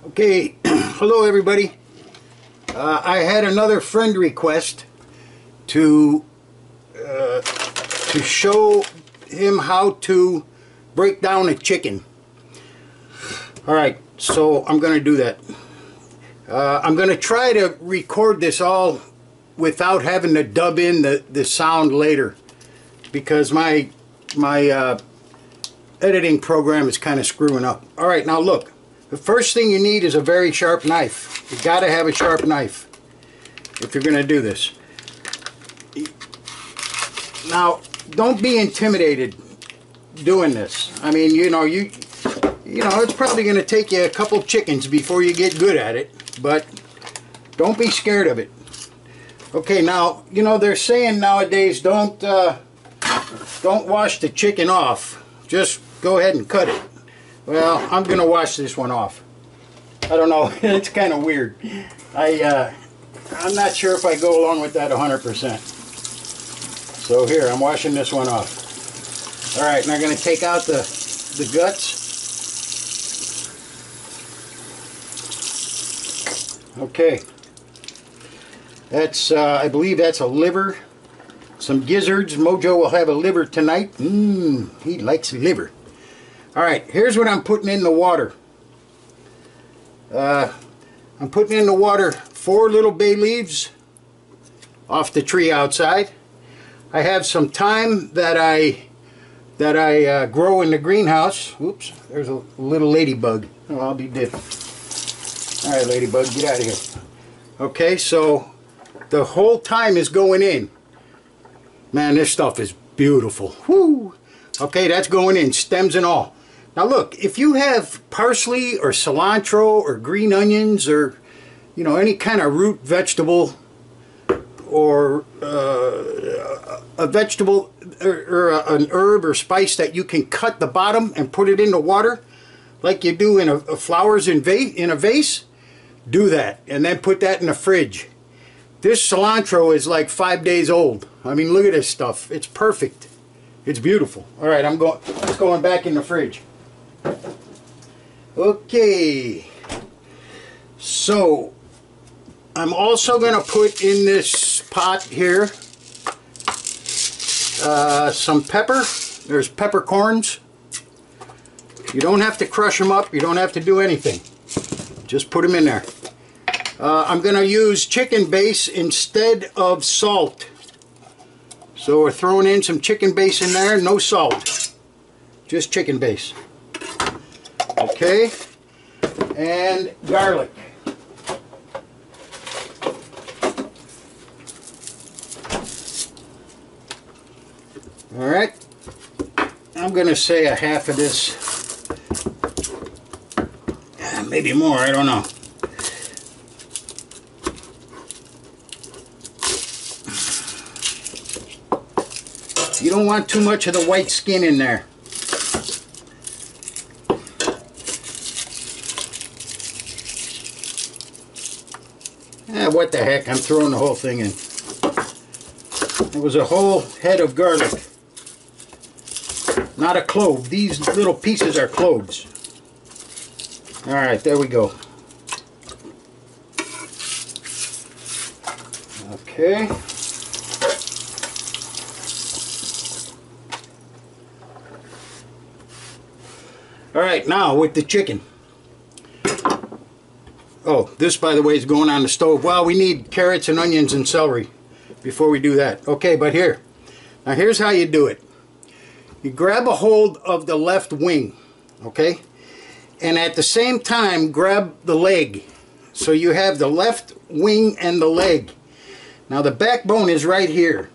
Okay, hello everybody. I had another friend request to show him how to break down a chicken. Alright, so I'm going to do that. I'm going to try to record this all without having to dub in the sound later, because my editing program is kind of screwing up. Alright, now look. The first thing you need is a very sharp knife. You got to have a sharp knife if you're going to do this. Now, don't be intimidated doing this. I mean, you know, it's probably going to take you a couple chickens before you get good at it, but don't be scared of it. Okay, now, you know, they're saying nowadays don't wash the chicken off. Just go ahead and cut it. Well, I'm going to wash this one off. I don't know, it's kind of weird. I'm not sure if I go along with that 100%. So here, I'm washing this one off. Alright, and I'm going to take out the guts. Okay. That's, I believe that's a liver. Some gizzards. Mojo will have a liver tonight. He likes liver. Alright, here's what I'm putting in the water. I'm putting in the water 4 little bay leaves off the tree outside. I have some thyme that I grow in the greenhouse. Oops, there's a little ladybug. Oh, I'll be dead. Alright, ladybug, get out of here. Okay, so the whole thyme is going in. Man, this stuff is beautiful. Whoo! Okay, that's going in, stems and all. Now look, if you have parsley or cilantro or green onions or, you know, any kind of root vegetable or a vegetable or an herb or spice that you can cut the bottom and put it in the water like you do in a flowers in a vase, do that and then put that in the fridge. This cilantro is like 5 days old. I mean, look at this stuff. It's perfect. It's beautiful. All right, it's going back in the fridge. Okay, so I'm also going to put in this pot here some pepper. There's peppercorns. You don't have to crush them up. You don't have to do anything. Just put them in there. I'm going to use chicken base instead of salt. So we're throwing in some chicken base in there, no salt. Just chicken base. Okay, and garlic. Alright, I'm going to say a half of this, maybe more, I don't know. You don't want too much of the white skin in there. What the heck, I'm throwing the whole thing in. It was a whole head of garlic. Not a clove. These little pieces are cloves. Alright, there we go. Okay. Alright, now with the chicken. Oh, this, by the way, is going on the stove. Well, we need carrots and onions and celery before we do that. Okay, but here. Now, here's how you do it. You grab a hold of the left wing, okay? And at the same time, grab the leg. So you have the left wing and the leg. Now, the backbone is right here.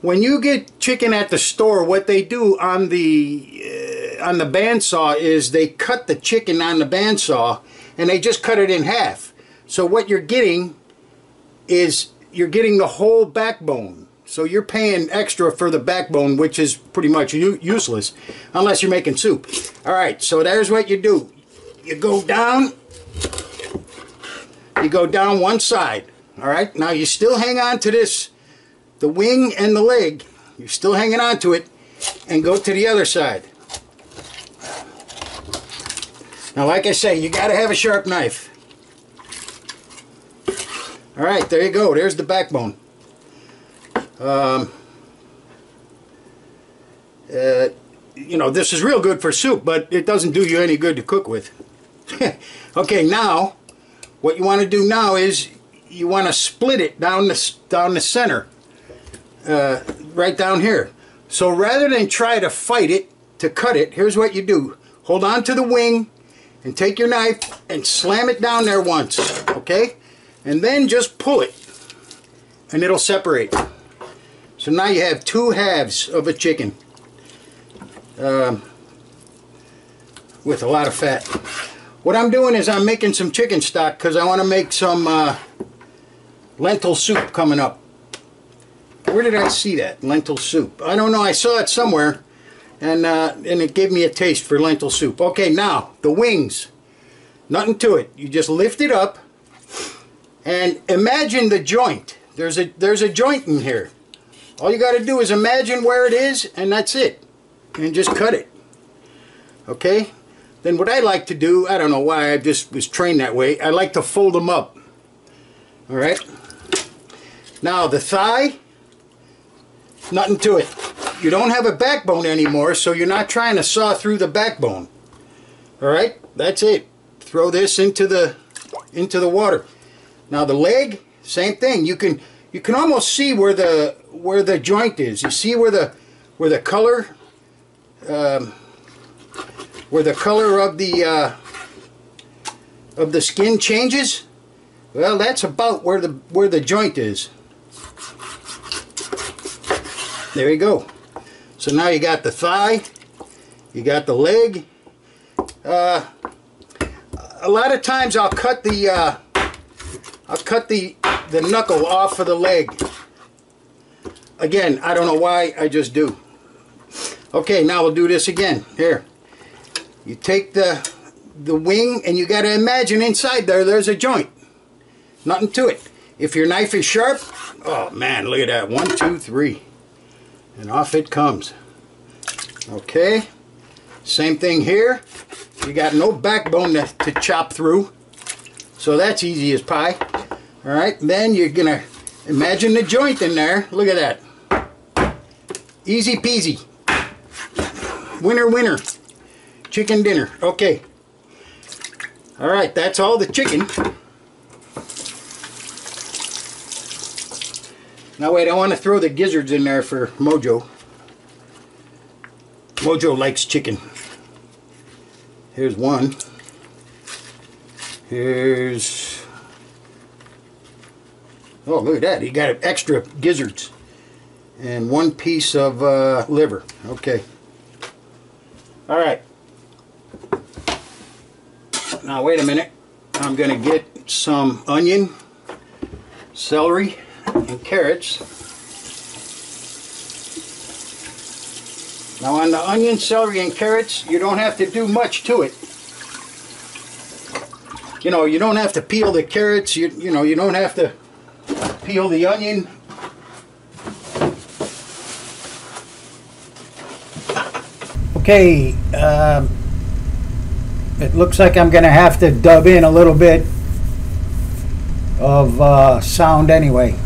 When you get chicken at the store, what they do on the bandsaw is they cut the chicken on the bandsaw and they just cut it in half. So what you're getting is you're getting the whole backbone. So you're paying extra for the backbone, which is pretty much useless unless you're making soup. Alright, so there's what you do. You go down one side. Alright, now you still hang on to this, the wing and the leg. You're still hanging on to it, and go to the other side. Now, like I say, you got to have a sharp knife. All right, there you go. There's the backbone. You know, this is real good for soup, but it doesn't do you any good to cook with. Okay, now, what you want to do now is you want to split it down the center, right down here. So rather than try to fight it, to cut it, here's what you do. Hold on to the wing and take your knife and slam it down there once, okay? And then just pull it and it'll separate. So now you have two halves of a chicken with a lot of fat. What I'm doing is I'm making some chicken stock because I want to make some lentil soup coming up. Where did I see that? Lentil soup. I don't know. I saw it somewhere, and it gave me a taste for lentil soup. Okay, now the wings. Nothing to it. You just lift it up and imagine the joint. There's a joint in here. All you got to do is imagine where it is, and that's it. And just cut it. Okay? Then what I like to do, I don't know why, I just was trained that way, I like to fold them up. Alright? Now the thigh, nothing to it. You don't have a backbone anymore, so you're not trying to saw through the backbone. Alright? That's it. Throw this into the water. Now the leg, same thing. You can almost see where the joint is. You see where the color of the skin changes? Well, that's about where the joint is. There you go. So now you got the thigh, you got the leg. A lot of times I'll cut the knuckle off of the leg. Again, I don't know why, I just do. Okay, now we'll do this again. Here. You take the wing and you got to imagine inside there's a joint. Nothing to it. If your knife is sharp, oh man, look at that. 1, 2, 3. And off it comes. Okay. Same thing here. You got no backbone to chop through. So that's easy as pie. Alright, then you're going to imagine the joint in there. Look at that. Easy peasy. Winner, winner. Chicken dinner. Okay. Alright, that's all the chicken. Now wait, I want to throw the gizzards in there for Mojo. Mojo likes chicken. Here's one. Here's... oh, look at that. He got extra gizzards. And one piece of liver. Okay. Alright. Now wait a minute. I'm going to get some onion, celery, and carrots. Now on the onion, celery, and carrots, you don't have to do much to it. You know, you don't have to peel the carrots. You know, you don't have to peel the onion. Okay, it looks like I'm going to have to dub in a little bit of sound anyway.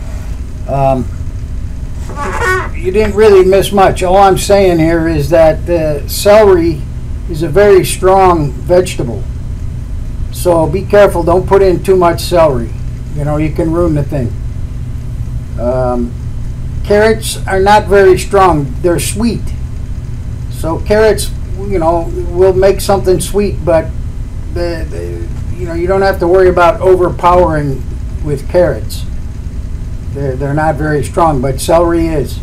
You didn't really miss much. All I'm saying here is that celery is a very strong vegetable. So be careful, don't put in too much celery. You know, you can ruin the thing. Carrots are not very strong. They're sweet. So carrots, you know, will make something sweet, but you know, you don't have to worry about overpowering with carrots. They're not very strong, but celery is.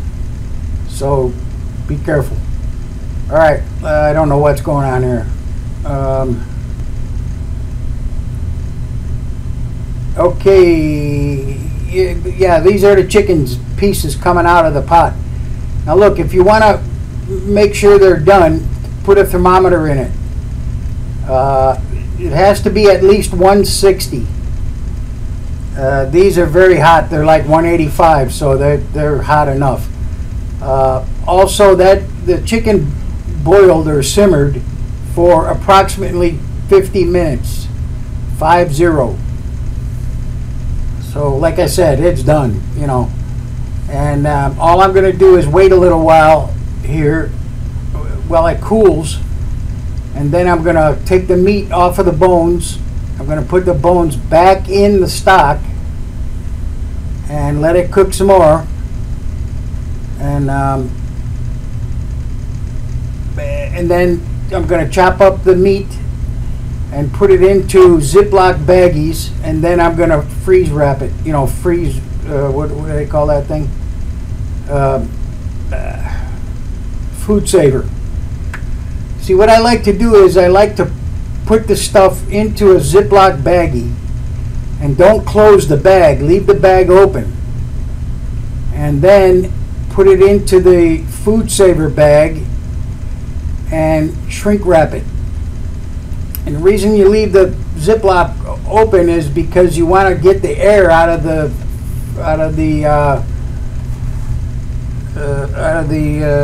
So be careful. All right, I don't know what's going on here. Okay, yeah, these are the chicken's pieces coming out of the pot. Now look, if you want to make sure they're done, put a thermometer in it. It has to be at least 160. These are very hot. They're like 185, so they're hot enough. Also, that the chicken boiled or simmered for approximately 50 minutes. 50. So like I said, it's done, you know. And all I'm going to do is wait a little while here while it cools, and then I'm going to take the meat off of the bones. I'm going to put the bones back in the stock and let it cook some more. And then I'm going to chop up the meat and put it into Ziploc baggies, and then I'm going to freeze wrap it. You know, freeze, what do they call that thing? Food saver. See, what I like to do is I like to put the stuff into a Ziploc baggie, and don't close the bag. Leave the bag open. And then put it into the food saver bag and shrink wrap it. And the reason you leave the Ziploc open is because you want to get the air out of the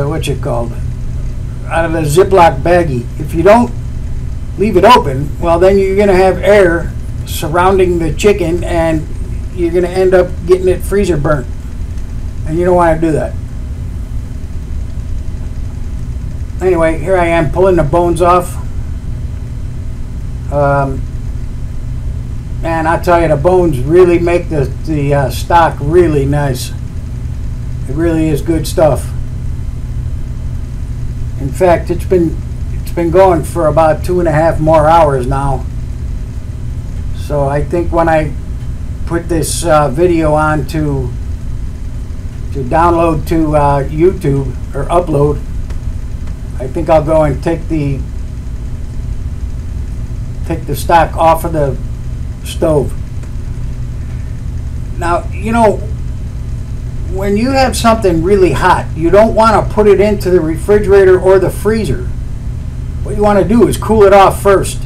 what you called it, out of the Ziploc baggie. If you don't leave it open, well, then you're going to have air surrounding the chicken, and you're going to end up getting it freezer burnt, and you don't want to do that. Anyway, here I am pulling the bones off. Man, I tell you, the bones really make the stock really nice. It really is good stuff. In fact, it's been going for about 2.5 more hours now. So I think when I put this video on to download to YouTube or upload, I think I'll go and take the stock off of the stove. Now, you know, when you have something really hot, you don't want to put it into the refrigerator or the freezer. What you want to do is cool it off first.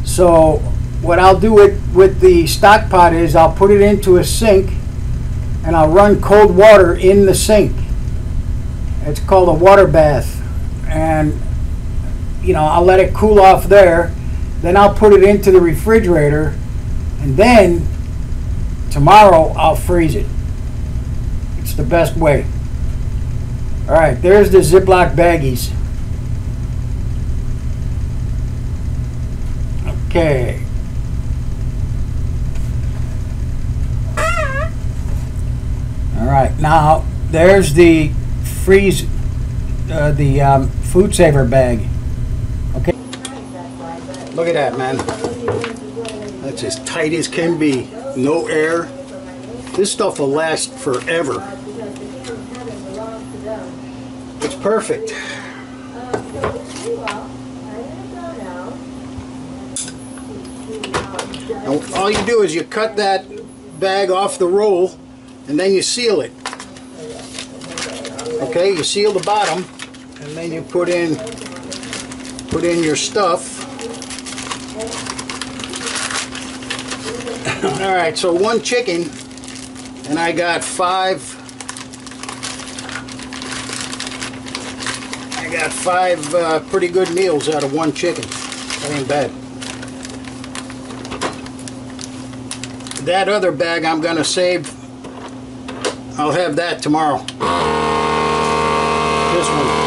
So what I'll do with the stock pot is I'll put it into a sink, and I'll run cold water in the sink. It's called a water bath. And, you know, I'll let it cool off there. Then I'll put it into the refrigerator, and then tomorrow I'll freeze it. It's the best way. All right, there's the Ziploc baggies. Okay. All right, now there's the freeze, the food saver bag. Okay. Look at that, man. That's as tight as can be. No air. This stuff will last forever. It's perfect. Now, all you do is you cut that bag off the roll, and then you seal it. Okay, you seal the bottom, and then you put in your stuff. All right, so one chicken, and I got five pretty good meals out of one chicken. That ain't bad. That other bag I'm gonna save. I'll have that tomorrow. This one.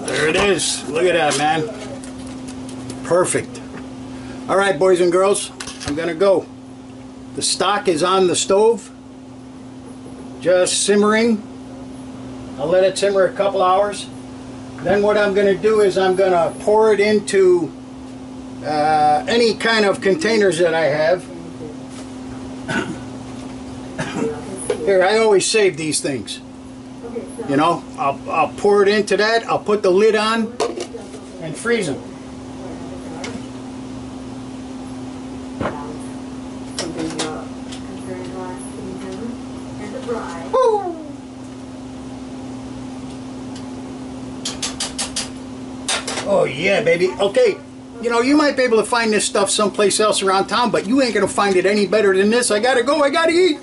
There it is. Look at that, man. Perfect. All right, boys and girls, I'm gonna go. The stock is on the stove, just simmering. I'll let it simmer a couple hours. Then what I'm gonna do is I'm gonna pour it into any kind of containers that I have. Here, I always save these things. You know, I'll pour it into that. I'll put the lid on and freeze them. Oh yeah, baby. Okay, you know, you might be able to find this stuff someplace else around town, but you ain't gonna find it any better than this. I gotta go, I gotta eat.